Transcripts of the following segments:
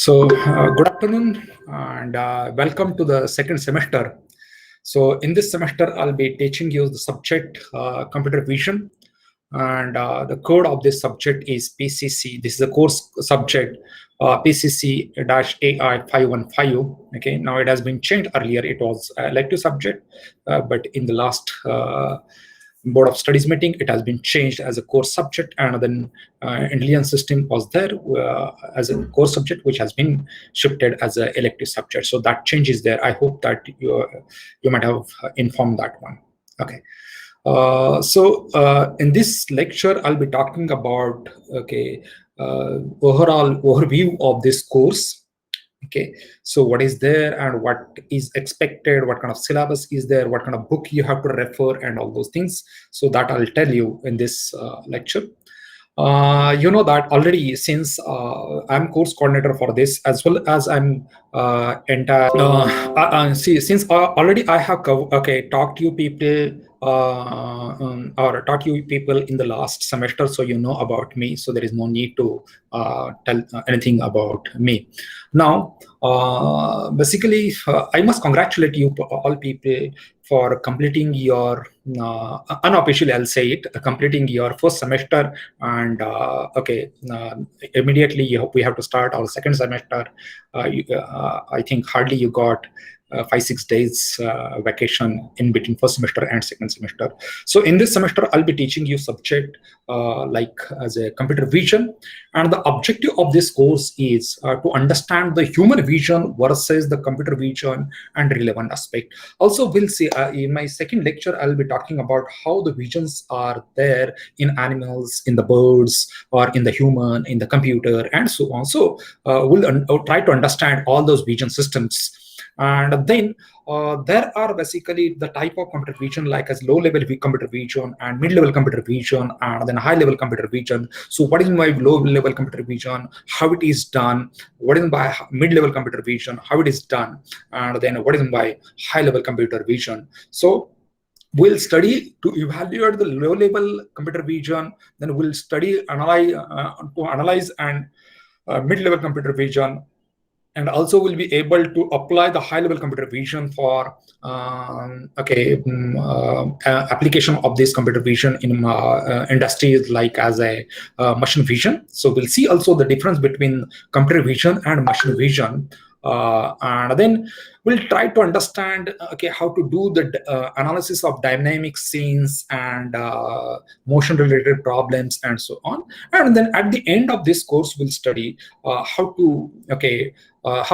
Good afternoon and welcome to the second semester. So, in this semester, I'll be teaching you the subject computer vision, and the code of this subject is PCC. This is a course subject PCC-AI 515. Okay, now it has been changed. Earlier, it was elective subject, but in the last Board of Studies meeting, it has been changed as a course subject, and then intelligence system was there as a course subject, which has been shifted as an elective subject. So that change is there. I hope that you might have informed that one. Okay. In this lecture, I'll be talking about overall overview of this course. Okay, so what is there and what is expected, what kind of syllabus is there, what kind of book you have to refer, and all those things. So that I'll tell you in this lecture. You know that already, since I'm course coordinator for this, as well as I'm since already I have talked to you people or taught you people in the last semester, so you know about me, so there is no need to tell anything about me. Now, basically, I must congratulate you all people for completing your unofficially, I'll say it, completing your first semester, and immediately we have to start our second semester. I think hardly you got 5-6 days vacation in between first semester and second semester. So in this semester, I'll be teaching you subject like as a computer vision, and the objective of this course is to understand the human vision versus the computer vision and relevant aspect. Also, we'll see in my second lecture, I'll be talking about how the visions are there in animals, in the birds, or in the human, in the computer, and so on. So we'll try to understand all those vision systems. And then there are basically the type of computer vision, like as low-level computer vision and mid-level computer vision, and then high-level computer vision. So what is my low-level computer vision, how it is done, what is my mid-level computer vision, how it is done, and then what is my high-level computer vision. So we'll study to evaluate the low-level computer vision, then we'll study to analyze and mid-level computer vision, and also we'll be able to apply the high-level computer vision for application of this computer vision in industries like as a machine vision. So we'll see also the difference between computer vision and machine vision. And then we'll try to understand how to do the analysis of dynamic scenes and motion related problems and so on. And then at the end of this course, we'll study how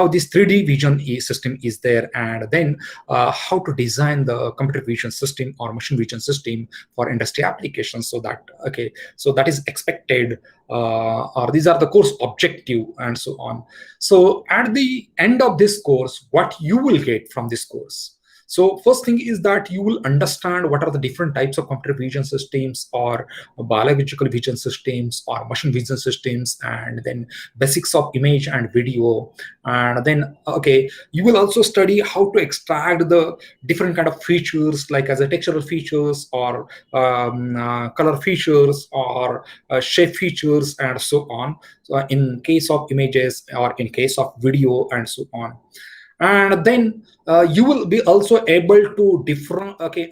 this 3D vision system is there, and then how to design the computer vision system or machine vision system for industry applications. So that is expected, or these are the course objective and so on. So at the end of this course, what you will get from this course. So first thing is that you will understand what are the different types of computer vision systems, or biological vision systems, or machine vision systems, and then basics of image and video. And then you will also study how to extract the different kind of features, like as a textural features, or color features, or shape features, and so on. So in case of images, or in case of video, and so on. And then you will be also able to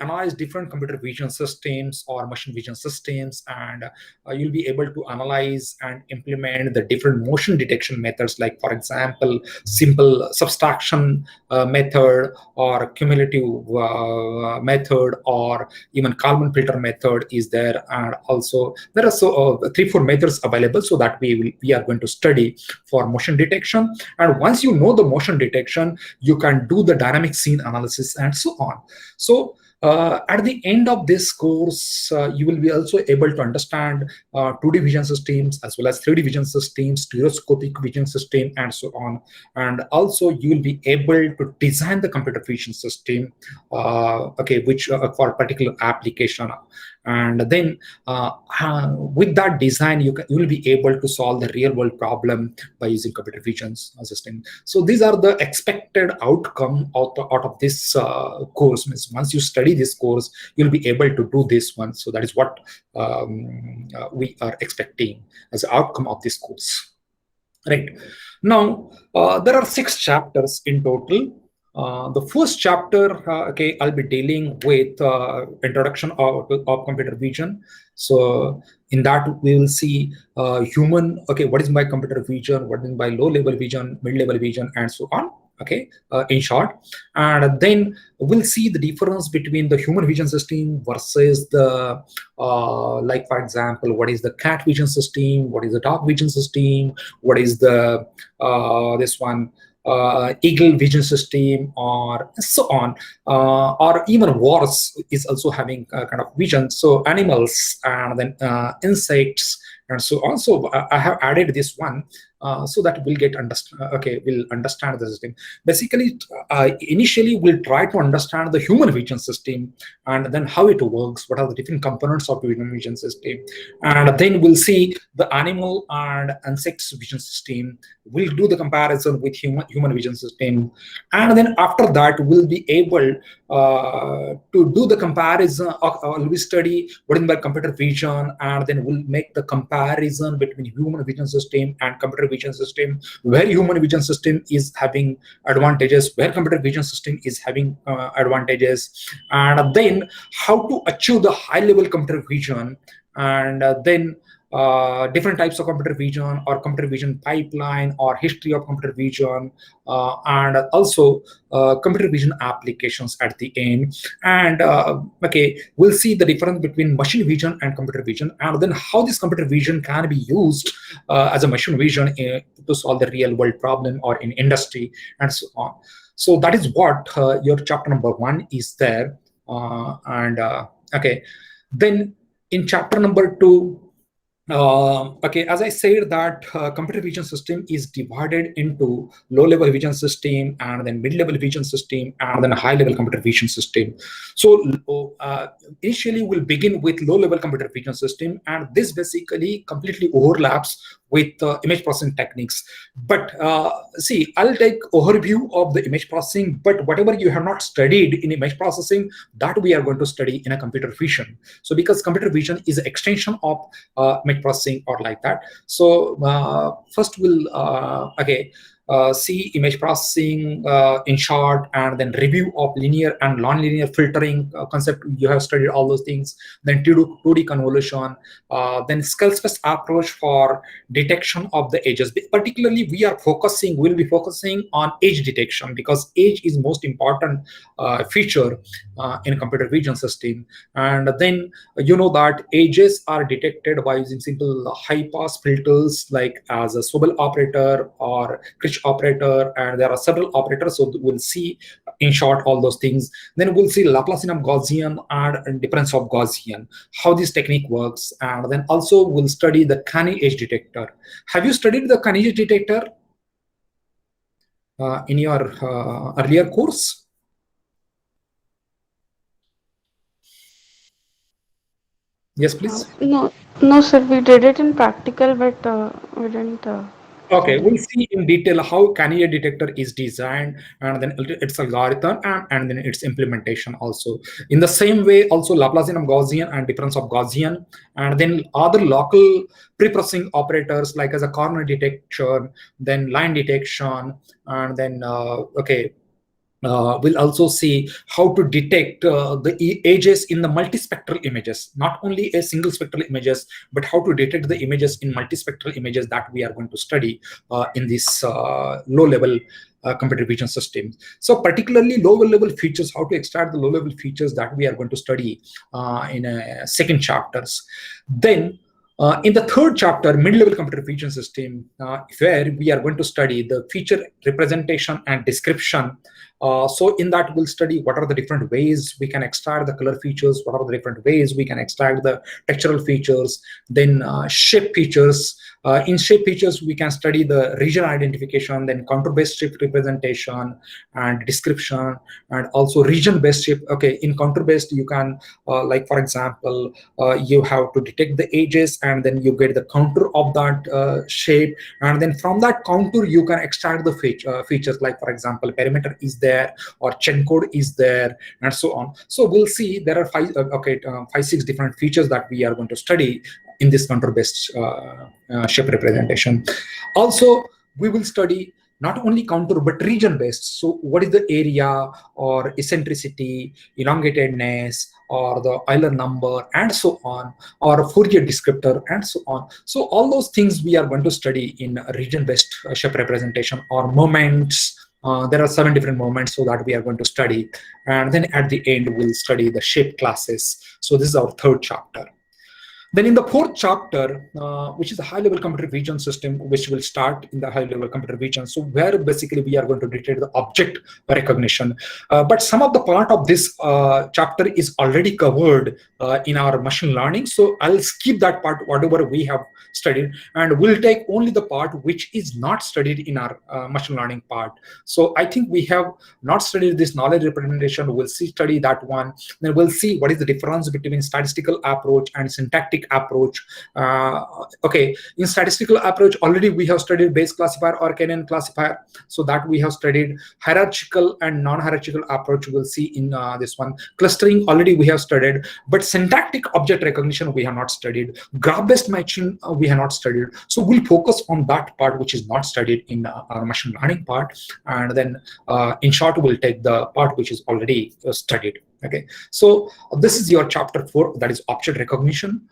analyze different computer vision systems or machine vision systems, and you'll be able to analyze and implement the different motion detection methods, like for example, simple subtraction method, or cumulative method, or even Kalman filter method is there. And also there are 3-4 methods available, so that we are going to study for motion detection. And once you know the motion detection, you can do the dynamic scene analysis and so on. So at the end of this course, you will be also able to understand 2D vision systems as well as 3D vision systems, stereoscopic vision system, and so on. And also you will be able to design the computer vision system, which for a particular application. And then with that design, you will be able to solve the real world problem by using computer vision system. So these are the expected outcome out of this course. Means once you study this course, you'll be able to do this one. So that is what we are expecting as the outcome of this course. Right. Now, there are 6 chapters in total. The first chapter, okay, I'll be dealing with introduction of computer vision. So in that we will see human, okay, what is my computer vision, what is my low-level vision, mid-level vision, and so on. Okay, in short, and then we'll see the difference between the human vision system versus the, like for example, what is the cat vision system, what is the dog vision system, what is the this one eagle vision system, or so on, or even wars is also having kind of vision, so animals and then insects and so on. So I have added this one so that we'll get understand, okay, we'll understand the system. Basically, initially we'll try to understand the human vision system, and then how it works, what are the different components of the human vision system, and then we'll see the animal and insects vision system. We'll do the comparison with human vision system, and then after that we'll be able to do the comparison, or we study what is by computer vision, and then we'll make the comparison between human vision system and computer vision system, where human vision system is having advantages, where computer vision system is having advantages, and then how to achieve the high level computer vision, and then different types of computer vision or computer vision pipeline or history of computer vision, and also computer vision applications at the end. And okay, we'll see the difference between machine vision and computer vision, and then how this computer vision can be used as a machine vision to solve the real world problem or in industry and so on. So that is what your chapter number 1 is there. And okay, then in chapter number 2, okay, as I said that computer vision system is divided into low-level vision system, and then mid-level vision system, and then high-level computer vision system. So initially we'll begin with low-level computer vision system, and this basically completely overlaps with image processing techniques. But see, I'll take overview of the image processing, but whatever you have not studied in image processing, that we are going to study in a computer vision. So because computer vision is an extension of image processing or like that. So first we'll okay, see image processing in short, and then review of linear and non-linear filtering concept. You have studied all those things. Then 2D convolution, then scale space approach for detection of the edges. Particularly, we'll be focusing on edge detection, because edge is most important feature in computer vision system. And then you know that edges are detected by using simple high pass filters, like as a Sobel operator or Kirch operator, and there are several operators. So we'll see in short all those things. Then we'll see Laplacian of Gaussian and difference of Gaussian, how this technique works, and then also we'll study the canny edge detector. Have you studied the canny edge detector in your earlier course? Yes, please. No, no, sir. We did it in practical, but we didn't Okay, study. we'll see in detail how canny edge detector is designed, and then its algorithm, and then its implementation also. In the same way, also Laplacian of Gaussian and difference of Gaussian, and then other local pre-processing operators like as a corner detection, then line detection, and then okay, we'll also see how to detect the edges in the multispectral images, not only a single spectral images, but how to detect the images in multispectral images that we are going to study in this low-level computer vision system. So particularly low-level features, how to extract the low-level features, that we are going to study in second chapters. Then in the third chapter, mid-level computer vision system, where we are going to study the feature representation and description. So in that, we'll study what are the different ways we can extract the color features, what are the different ways we can extract the textural features, then shape features. In shape features, we can study the region identification, then contour-based shape representation and description, and also region-based shape. Okay, in contour-based, you can, like for example, you have to detect the edges, and then you get the contour of that shape, and then from that contour you can extract the features, like for example perimeter is there or chain code is there, and so on. So we'll see there are five, 5-6 different features that we are going to study in this contour-based shape representation. Also, we will study not only contour but region-based. So, what is the area or eccentricity, elongatedness, or the Euler number, and so on, or Fourier descriptor, and so on. So, all those things we are going to study in region-based shape representation, or moments. There are 7 different moments, so that we are going to study, and then at the end we'll study the shape classes. So this is our 3rd chapter. Then in the 4th chapter, which is a high-level computer vision system, which will start in the high-level computer vision. So where basically we are going to detail the object recognition. But some of the part of this chapter is already covered in our machine learning. So I'll skip that part, whatever we have studied, and we'll take only the part which is not studied in our machine learning part. So I think we have not studied this knowledge representation. We'll study that one. Then we'll see what is the difference between statistical approach and syntactic approach. Okay, in statistical approach already we have studied base classifier or K-NN classifier, so that we have studied. Hierarchical and non-hierarchical approach we'll see in this one. Clustering already we have studied, but syntactic object recognition we have not studied. Graph-based matching we have not studied. So we'll focus on that part which is not studied in our machine learning part, and then in short we'll take the part which is already studied. Okay, so this is your chapter 4, that is object recognition.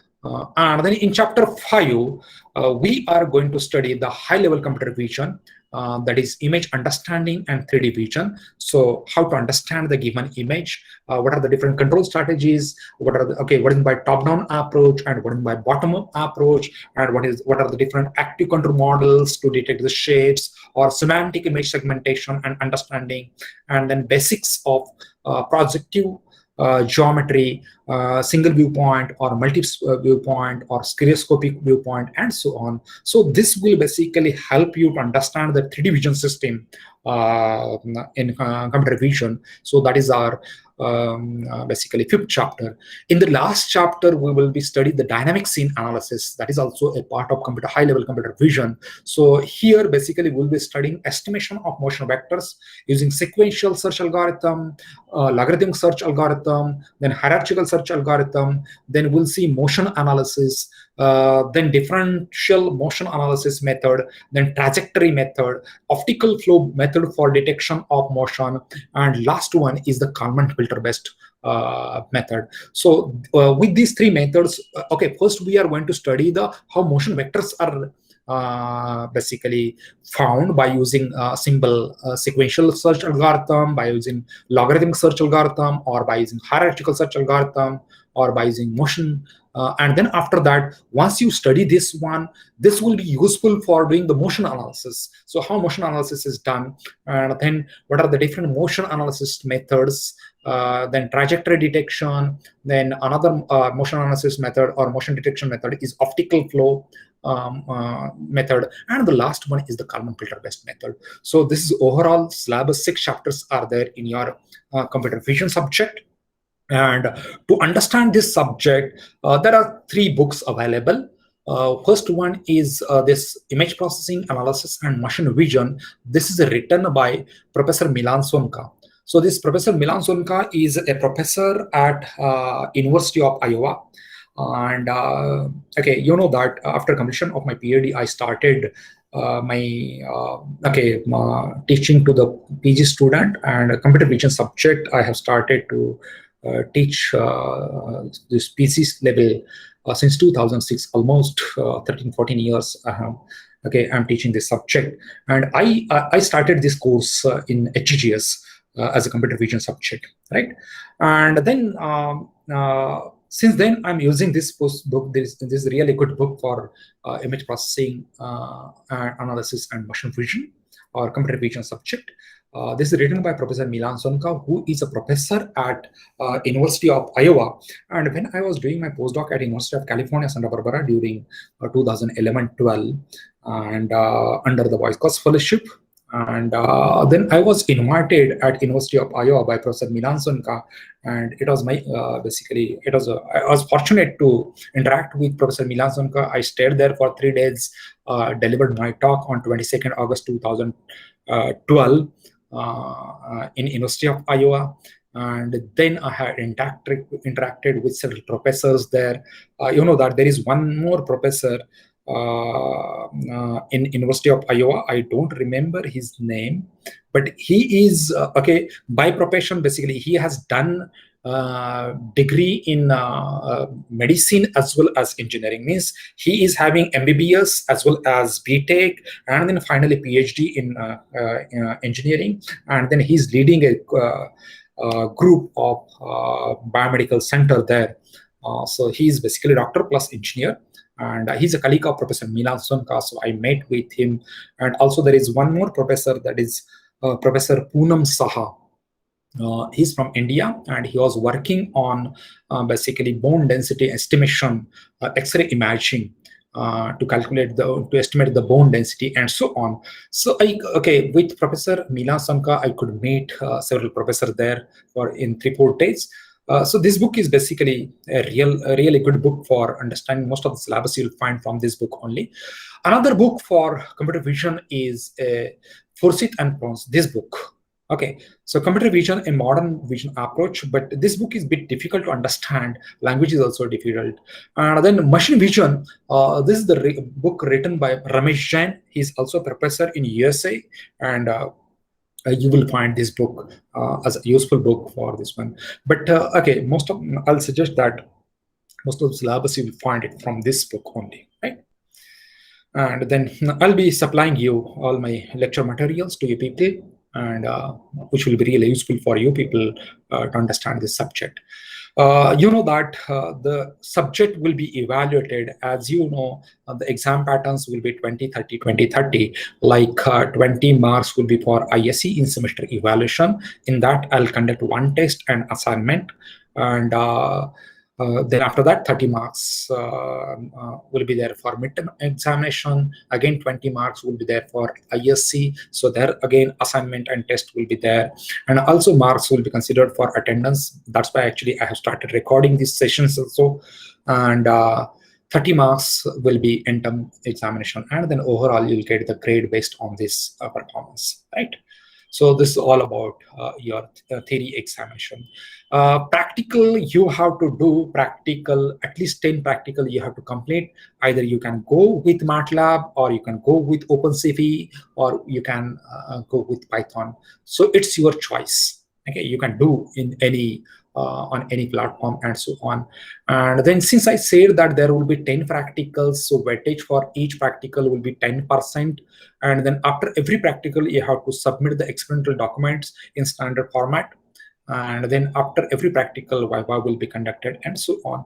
And then in chapter 5, we are going to study the high-level computer vision, that is image understanding and 3D vision. So how to understand the given image, what are the different control strategies, what is by top-down approach and what is by bottom-up approach, and what are the different active control models to detect the shapes, or semantic image segmentation and understanding, and then basics of projective geometry, single viewpoint or multi viewpoint or stereoscopic viewpoint, and so on. So this will basically help you to understand the 3D vision system in computer vision. So that is our basically 5th chapter. In the last chapter, we will be studying the dynamic scene analysis. That is also a part of high-level computer vision. So here, basically, we'll be studying estimation of motion vectors using sequential search algorithm, logarithmic search algorithm, then hierarchical search algorithm. Then we'll see motion analysis, then differential motion analysis method, then trajectory method, optical flow method for detection of motion, and last one is the Kalman filter based method. So with these 3 methods, okay, first we are going to study how motion vectors are basically found by using simple sequential search algorithm, by using logarithmic search algorithm, or by using hierarchical search algorithm, or by using motion. And then after that, once you study this one, this will be useful for doing the motion analysis. So how motion analysis is done, and then what are the different motion analysis methods, then trajectory detection, then another motion analysis method or motion detection method is optical flow method, and the last one is the Kalman filter based method. So this is overall syllabus. 6 chapters are there in your computer vision subject. And to understand this subject, there are 3 books available. First one is this image processing, analysis, and machine vision. This is written by Professor Milan Sonka. So this Professor Milan Sonka is a professor at University of Iowa. And okay, you know that after completion of my PhD, I started my teaching to the PG student, and computer vision subject I have started to teach this PC's level since 2006, almost 13-14 years. I'm teaching this subject, and I started this course in HGS as a computer vision subject, right? And then since then, I'm using this book. This is really good book for image processing, analysis, and machine vision, or computer vision subject. This is written by Professor Milan Sonka, who is a professor at University of Iowa. And when I was doing my postdoc at University of California, Santa Barbara during 2011-12, and under the Voice Fellowship, and then I was invited at University of Iowa by Professor Milan Sonka, and it was my I was fortunate to interact with Professor Milan Sonka. I stayed there for 3 days, delivered my talk on 22nd August 2012 in University of Iowa. And then I had interacted with several professors there. You know that there is one more professor in University of Iowa. I don't remember his name, but he is okay by profession. Basically, he has done degree in medicine as well as engineering. Means he is having MBBS as well as BTech, and then finally PhD in engineering, and then he's leading a group of biomedical center there. So he's basically doctor plus engineer, and he's a colleague of Professor Milan Sonka. So I met with him, and also there is one more professor, that is Professor Poonam Saha. He's from India, and he was working on basically bone density estimation, X-ray imaging, to calculate to estimate the bone density and so on. So with Professor Mila Samka, I could meet several professors there for in 3-4 days. So this book is basically a really good book for understanding most of the syllabus you'll find from this book only. Another book for computer vision is Forsyth and Pons, this book. Okay, so computer vision, a modern vision approach, but this book is a bit difficult to understand. Language is also difficult. And then machine vision, this is the book written by Ramesh Jain. He's also a professor in USA, and you will find this book as a useful book for this one. But okay, I'll suggest that most of the syllabus you will find it from this book only, right? And then I'll be supplying you all my lecture materials to you people, and which will be really useful for you people to understand this subject. You know that the subject will be evaluated, as you know, the exam patterns will be 20, 30, 20, 30. Like 20 marks will be for ISE in semester evaluation. In that, I'll conduct one test and assignment, and then after that, 30 marks will be there for midterm examination. Again, 20 marks will be there for ISC. So there again, assignment and test will be there. And also marks will be considered for attendance. That's why actually I have started recording these sessions also. And 30 marks will be in-term examination. And then overall, you'll get the grade based on this performance, right? So this is all about your theory examination. Practical, you have to do practical, at least 10 practical you have to complete. Either you can go with MATLAB, or you can go with OpenCV, or you can go with Python. So it's your choice. Okay, you can do in any on any platform and so on. And then since I said that there will be 10 practicals, so weightage for each practical will be 10%. And then after every practical, you have to submit the experimental documents in standard format. And then after every practical, Viva will be conducted and so on.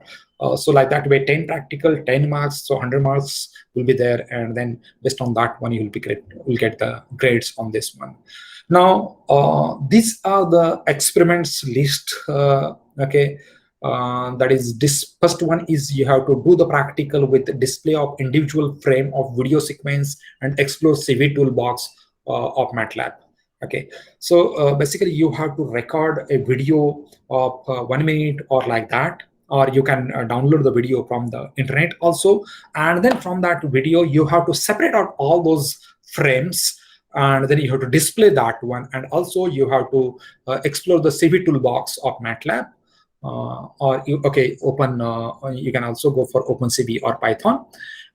So like that way, 10 practical, 10 marks, so 100 marks will be there. And then based on that one, you will get the grades on this one. Now, these are the experiments list. Okay, that is this first one is you have to do the practical with display of individual frame of video sequence and explore CV toolbox of MATLAB. Okay, so basically you have to record a video of 1 minute or like that, or you can download the video from the internet also. And then from that video, you have to separate out all those frames, and then you have to display that one. And also you have to explore the CV toolbox of MATLAB. Or you can also go for OpenCV or Python.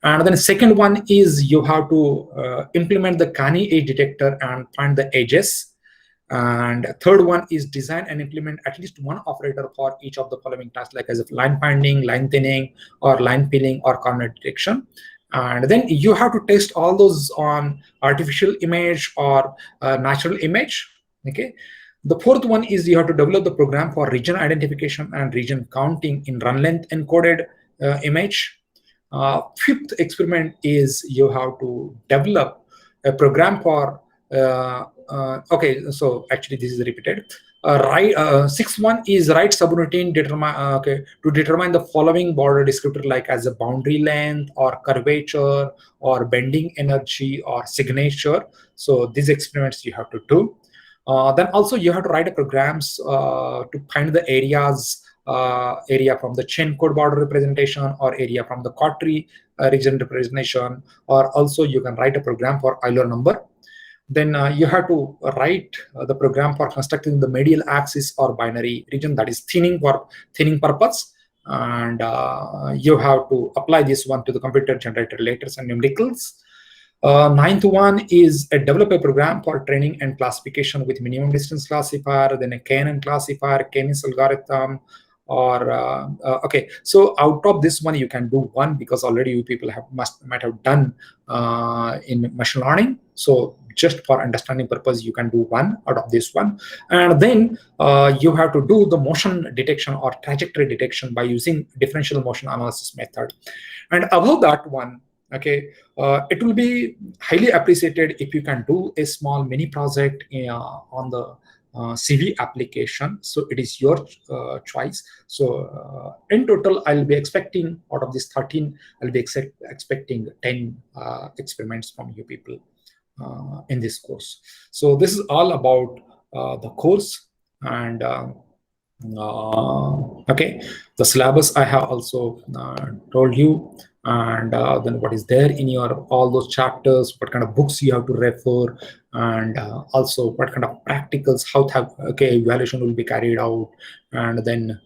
And then the second one is you have to implement the Canny edge detector and find the edges. And third one is design and implement at least one operator for each of the following tasks, like as line finding, line thinning, or line peeling, or corner detection. And then you have to test all those on artificial image or natural image. Okay. The fourth one is you have to develop the program for region identification and region counting in run length encoded image. Fifth experiment is you have to develop a program for okay, so actually this is repeated. Sixth one is write subroutine to determine the following border descriptor, like as a boundary length or curvature or bending energy or signature. So these experiments you have to do. Then also you have to write programs to find the area from the chain code border representation, or area from the quadtree region representation, or also you can write a program for Euler number. Then you have to write the program for constructing the medial axis or binary region, that is thinning for thinning purpose. And you have to apply this one to the computer generated letters and numericals. Ninth one is a developer program for training and classification with minimum distance classifier, then a KNN classifier, K-means algorithm, or okay. So out of this one, you can do one because already you people might have done in machine learning. So just for understanding purpose, you can do one out of this one, and then you have to do the motion detection or trajectory detection by using differential motion analysis method. And above that one, okay, it will be highly appreciated if you can do a small mini project on the CV application. So it is your choice. So in total, I'll be expecting out of this 13, I'll be expecting 10 experiments from you people in this course. So this is all about the course. And okay, the syllabus I have also told you, and then what is there in your all those chapters, what kind of books you have to refer, and also what kind of practicals, how okay, evaluation will be carried out, and then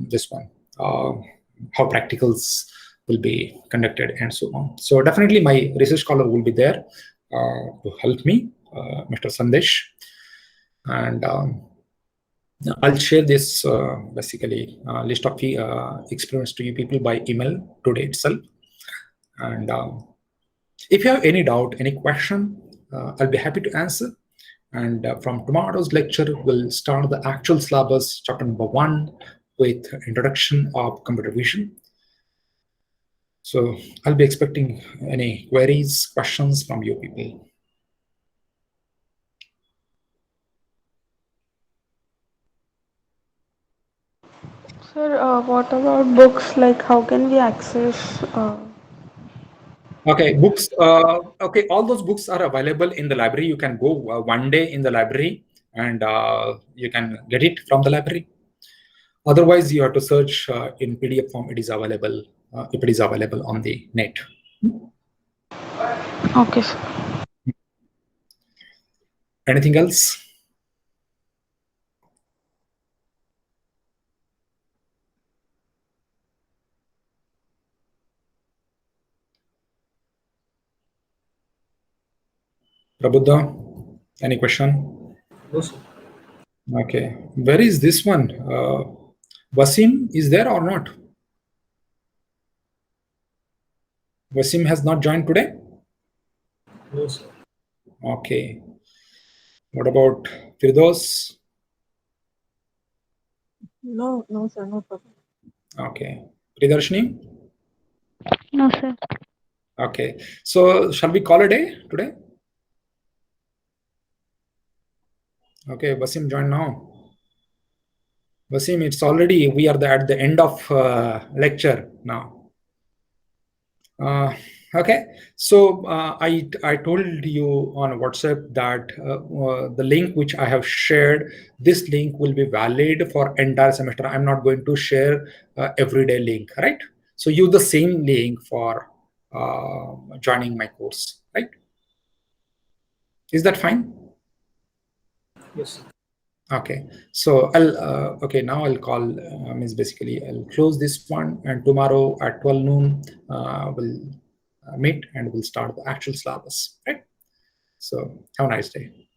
this one, how practicals will be conducted, and so on. So definitely my research scholar will be there to help me, Mr. Sandesh. And I'll share this basically list of experiments to you people by email today itself. And if you have any doubt, any question, I'll be happy to answer. And from tomorrow's lecture, we'll start the actual syllabus, chapter number 1, with introduction of computer vision. So I'll be expecting any queries, questions from you people. Sir, what about books? Like, how can we access? Okay, books. Okay, all those books are available in the library. You can go one day in the library and you can get it from the library. Otherwise, you have to search in PDF form. It is available if it is available on the net. Okay, sir. Anything else? Prabuddha, any question? No, sir. Okay, where is this one? Wasim is there or not? Wasim has not joined today? No, sir. Okay. What about Firdos? No, no, sir, no problem. Okay. Pridarshini? No, sir. Okay. So shall we call a day today? Okay, Wasim join now. Wasim, it's already, we are at the end of lecture now. Okay, so I told you on WhatsApp that the link which I have shared, this link will be valid for entire semester. I'm not going to share everyday link, right? So use the same link for joining my course, right? Is that fine? Yes, sir. Okay, so I'll okay, now I'll call means basically I'll close this one, and tomorrow at 12 noon we'll meet and we'll start the actual syllabus, right? So have a nice day.